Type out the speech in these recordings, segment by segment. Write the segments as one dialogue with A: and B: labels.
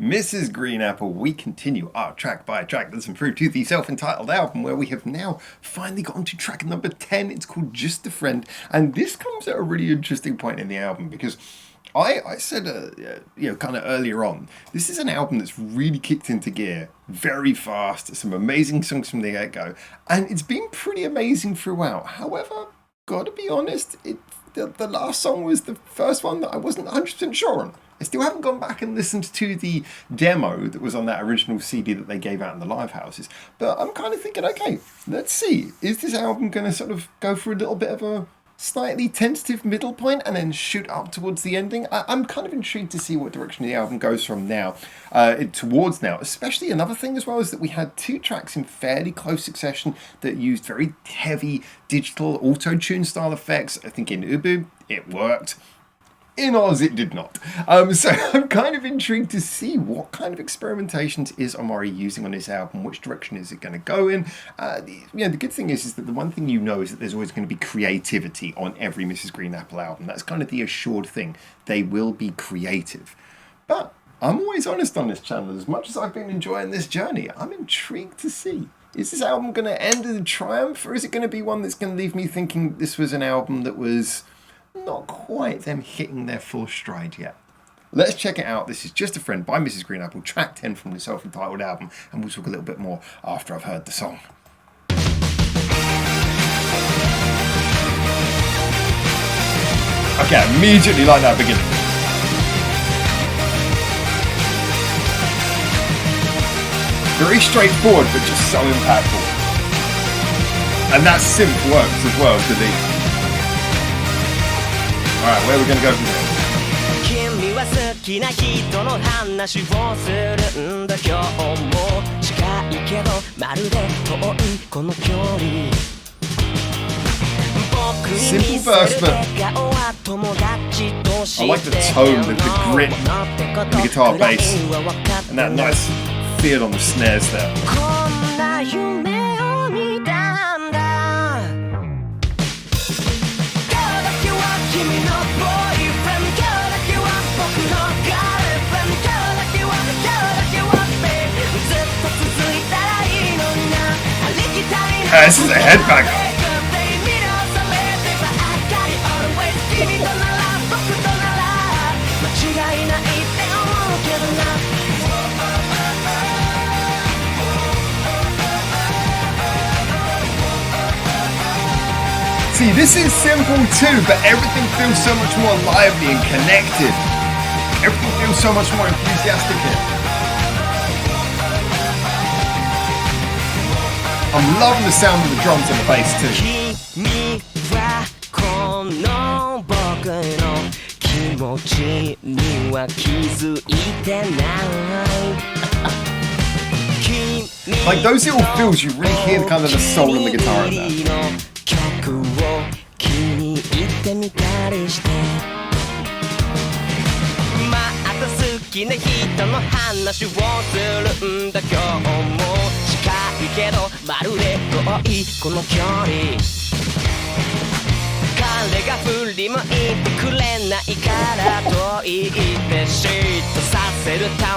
A: Mrs. Green Apple, we continue our track by track listen through to the self-entitled album where we have now finally gotten to track number 10. It's called Just a Friend, and this comes at a really interesting point in the album because I said, kind of earlier on, this is an album that's really kicked into gear very fast, some amazing songs from the get-go, and it's been pretty amazing throughout. However, gotta be honest, the last song was the first one that I wasn't 100% sure on. I still haven't gone back and listened to the demo that was on that original CD that they gave out in the live houses, but I'm kind of thinking, okay, let's see, is this album going to sort of go for a little bit of a slightly tentative middle point and then shoot up towards the ending? I'm kind of intrigued to see what direction the album goes from now, towards now. Especially another thing as well is that we had two tracks in fairly close succession that used very heavy digital auto-tune style effects. I think in Ubu it worked. In Oz, it did not. So I'm kind of intrigued to see what kind of experimentations is Omari using on this album. Which direction is it going to go in? The good thing is that the one thing is that there's always going to be creativity on every Mrs. Green Apple album. That's kind of the assured thing. They will be creative. But I'm always honest on this channel. As much as I've been enjoying this journey, I'm intrigued to see. Is this album going to end in a triumph? Or is it going to be one that's going to leave me thinking this was an album that was not quite them hitting their full stride yet? Let's check it out. This is Just a Friend by Mrs. Green Apple, track 10 from the self-entitled album, and we'll talk a little bit more after I've heard the song. Okay, I immediately like that beginning. Very straightforward, but just so impactful. And that synth works as well to the... Alright, where are we going to go from here?
B: 君は好きな人の話をするんだ今日も近いけどまるで遠いこの距離
A: Simple verse, but I like the tone, the grit in the guitar bass, and that nice feel on the snares there. This is a headbanger. See, this is simple too, but everything feels so much more lively and connected. Everything feels so much more enthusiastic here. I'm loving the sound of the drums and the bass too. Like those little fills, you really hear the kind of the soul in the guitar in there.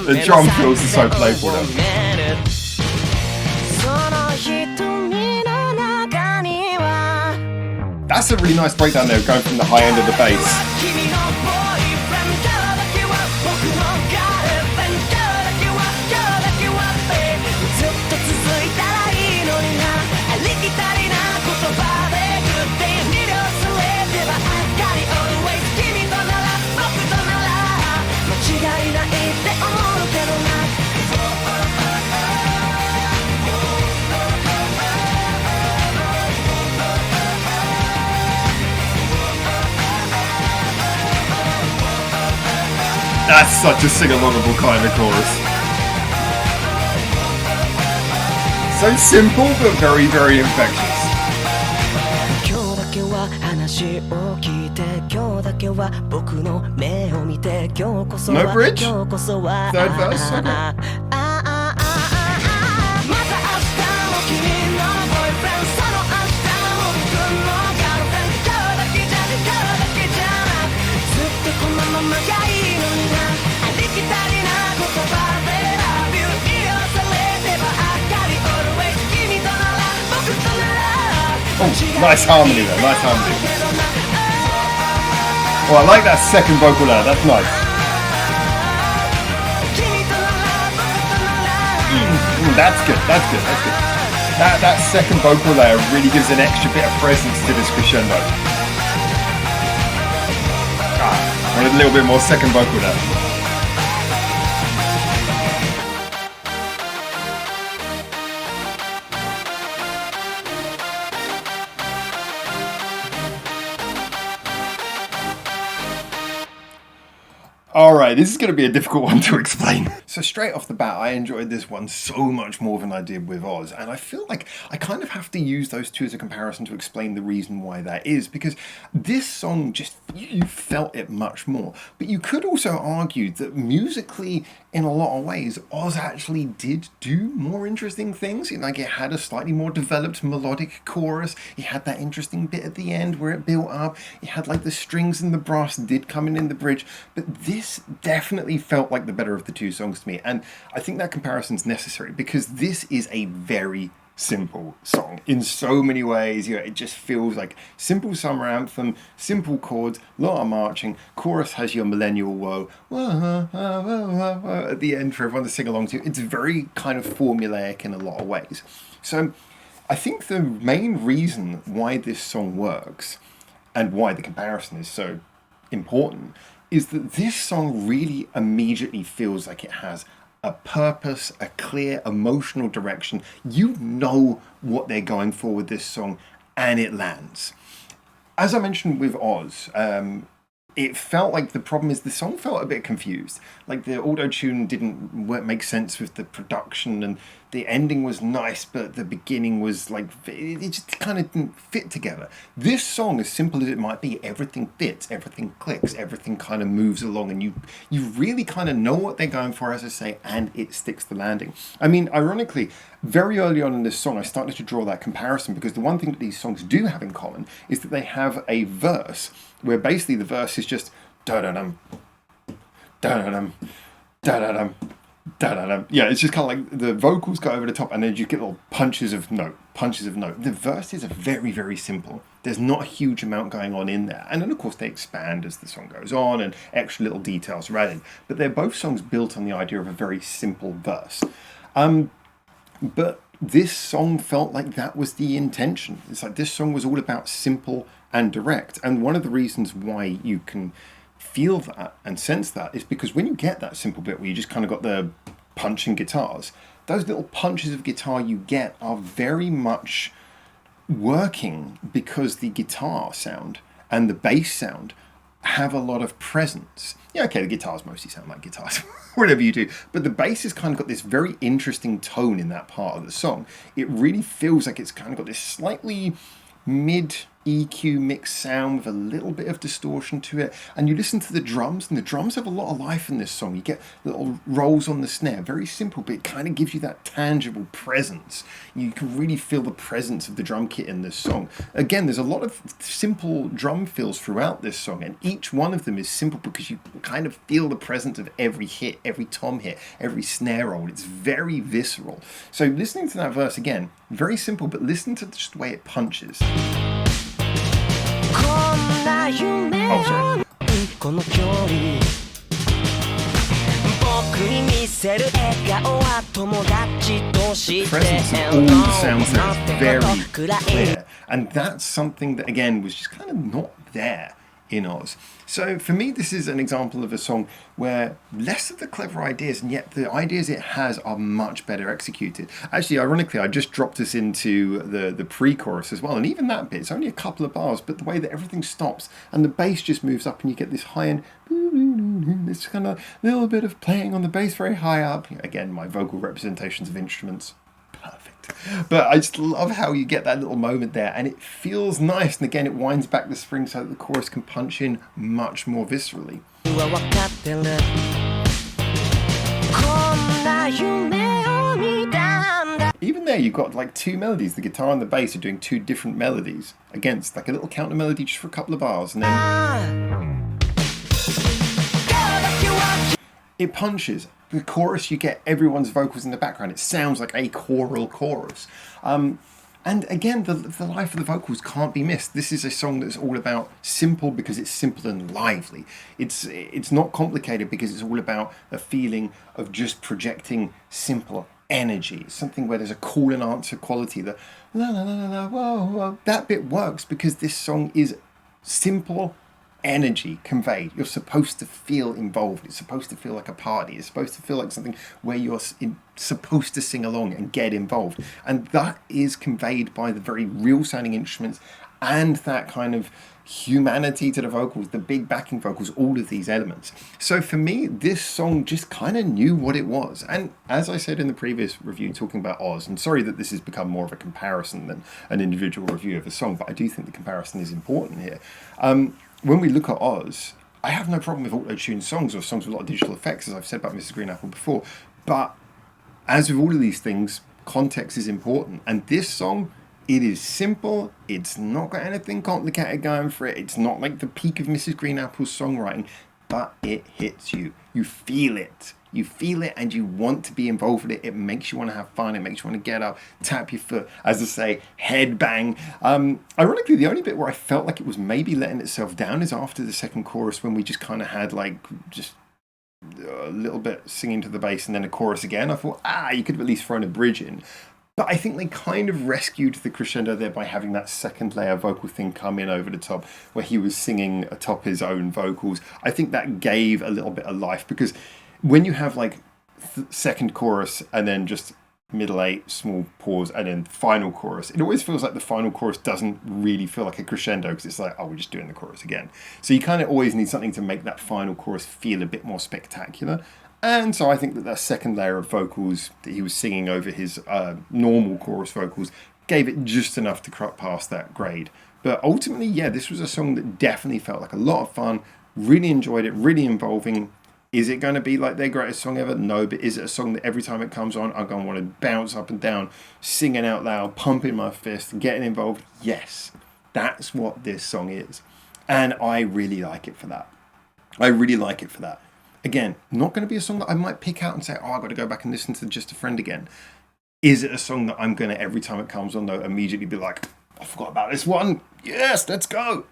A: The drum fills are so playful though. That's a really nice breakdown there, going from the high end of the bass. That's such a sing-alongable kind of chorus. So simple, but very, very infectious. No bridge? Third verse? Okay. Nice harmony there, nice harmony. Oh, I like that second vocal there, that's nice. That's good, that's good, that's good. That second vocal there really gives an extra bit of presence to this crescendo. I wanted a little bit more second vocal there. Alright, this is going to be a difficult one to explain. So straight off the bat, I enjoyed this one so much more than I did with Oz, and I feel like I kind of have to use those two as a comparison to explain the reason why that is, because this song just, you felt it much more. But you could also argue that musically, in a lot of ways, Oz actually did do more interesting things. Like, it had a slightly more developed melodic chorus, it had that interesting bit at the end where it built up, it had like the strings and the brass did come in the bridge, but this definitely felt like the better of the two songs to me, and I think that comparison's necessary because this is a very simple song in so many ways. You know, it just feels like simple summer anthem, simple chords, lot of marching, chorus has your millennial woe at the end for everyone to sing along to. It's very kind of formulaic in a lot of ways. So I think the main reason why this song works and why the comparison is so important is that this song really immediately feels like it has a purpose, a clear emotional direction. You know what they're going for with this song, and it lands. As I mentioned with Oz, it felt like the problem is the song felt a bit confused. Like the auto-tune didn't make sense with the production, and the ending was nice, but the beginning was like, it just kind of didn't fit together. This song, as simple as it might be, everything fits, everything clicks, everything kind of moves along, and you really kind of know what they're going for, as I say, and it sticks the landing. I mean, ironically, very early on in this song, I started to draw that comparison because the one thing that these songs do have in common is that they have a verse where basically the verse is just da-da-dum, da-da-dum, da-da-dum, da-da-dum. Yeah, it's just kind of like the vocals go over the top and then you get little punches of note. The verses are very, very simple. There's not a huge amount going on in there. And then, of course, they expand as the song goes on and extra little details are added. But they're both songs built on the idea of a very simple verse. But this song felt like that was the intention. It's like this song was all about simple and direct. And one of the reasons why you can feel that and sense that is because when you get that simple bit where you just kind of got the punching guitars, those little punches of guitar you get are very much working because the guitar sound and the bass sound have a lot of presence. Yeah, okay, the guitars mostly sound like guitars, whatever you do, but the bass has kind of got this very interesting tone in that part of the song. It really feels like it's kind of got this slightly mid EQ mixed sound with a little bit of distortion to it, and you listen to the drums, and the drums have a lot of life in this song. You get little rolls on the snare, very simple, but it kind of gives you that tangible presence. You can really feel the presence of the drum kit in this song. Again, there's a lot of simple drum fills throughout this song, and each one of them is simple because you kind of feel the presence of every hit, every tom hit, every snare roll. It's very visceral. So listening to that verse again, very simple, but listen to just the way it punches. Oh, sorry. The presence of all the sounds there is very clear, and that's something that again was just kind of not there in Oz. So for me, this is an example of a song where less of the clever ideas, and yet the ideas it has are much better executed. Actually, ironically, I just dropped this into the pre-chorus as well, and even that bit, it's only a couple of bars, but the way that everything stops and the bass just moves up and you get this high end, this kind of little bit of playing on the bass very high up. Again, my vocal representations of instruments, perfect. But I just love how you get that little moment there and it feels nice, and again it winds back the spring so that the chorus can punch in much more viscerally. Even there you've got like two melodies. The guitar and the bass are doing two different melodies. Again, it's like a little counter melody just for a couple of bars, and then it punches. The chorus, you get everyone's vocals in the background. It sounds like a choral chorus. And again, the life of the vocals can't be missed. This is a song that's all about simple because it's simple and lively. It's not complicated because it's all about a feeling of just projecting simple energy. It's something where there's a call and answer quality. The la la la la whoa, whoa, that bit works because this song is simple energy conveyed. You're supposed to feel involved. It's supposed to feel like a party. It's supposed to feel like something where you're supposed to sing along and get involved. And that is conveyed by the very real sounding instruments and that kind of humanity to the vocals, the big backing vocals, all of these elements. So for me, this song just kind of knew what it was. And as I said in the previous review talking about Oz, and sorry that this has become more of a comparison than an individual review of a song, but I do think the comparison is important here. When we look at Oz, I have no problem with auto-tuned songs or songs with a lot of digital effects, as I've said about Mrs. Green Apple before. But as with all of these things, context is important. And this song, it is simple. It's not got anything complicated going for it. It's not like the peak of Mrs. Green Apple's songwriting, but it hits you. You feel it. You feel it and you want to be involved with it. It makes you want to have fun. It makes you want to get up, tap your foot, as I say, head bang. Ironically, the only bit where I felt like it was maybe letting itself down is after the second chorus when we just kind of had like just a little bit singing to the bass and then a chorus again. I thought, you could have at least thrown a bridge in. But I think they kind of rescued the crescendo there by having that second layer vocal thing come in over the top where he was singing atop his own vocals. I think that gave a little bit of life because when you have like second chorus and then just middle eight, small pause, and then final chorus, it always feels like the final chorus doesn't really feel like a crescendo because it's like, we're just doing the chorus again. So you kind of always need something to make that final chorus feel a bit more spectacular. And so I think that second layer of vocals that he was singing over his normal chorus vocals gave it just enough to cut past that grade. But ultimately, yeah, this was a song that definitely felt like a lot of fun. Really enjoyed it, really involving. Is it going to be like their greatest song ever? No, but is it a song that every time it comes on, I'm going to want to bounce up and down, singing out loud, pumping my fist, getting involved? Yes, that's what this song is. And I really like it for that. I really like it for that. Again, not going to be a song that I might pick out and say, I've got to go back and listen to Just a Friend again. Is it a song that I'm going to, every time it comes on, though, immediately be like, I forgot about this one. Yes, let's go.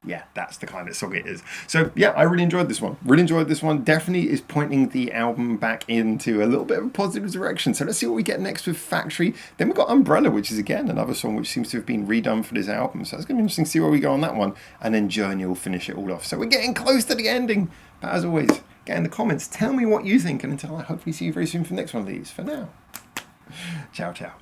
A: Yeah, that's the kind of song it is. So yeah, I really enjoyed this one. Really enjoyed this one. Definitely is pointing the album back into a little bit of a positive direction. So let's see what we get next with Factory. Then we've got Umbrella, which is again another song which seems to have been redone for this album. So it's going to be interesting to see where we go on that one. And then Journey will finish it all off. So we're getting close to the ending. But as always, get in the comments. Tell me what you think. And until I hopefully see you very soon for the next one of these. For now, ciao, ciao.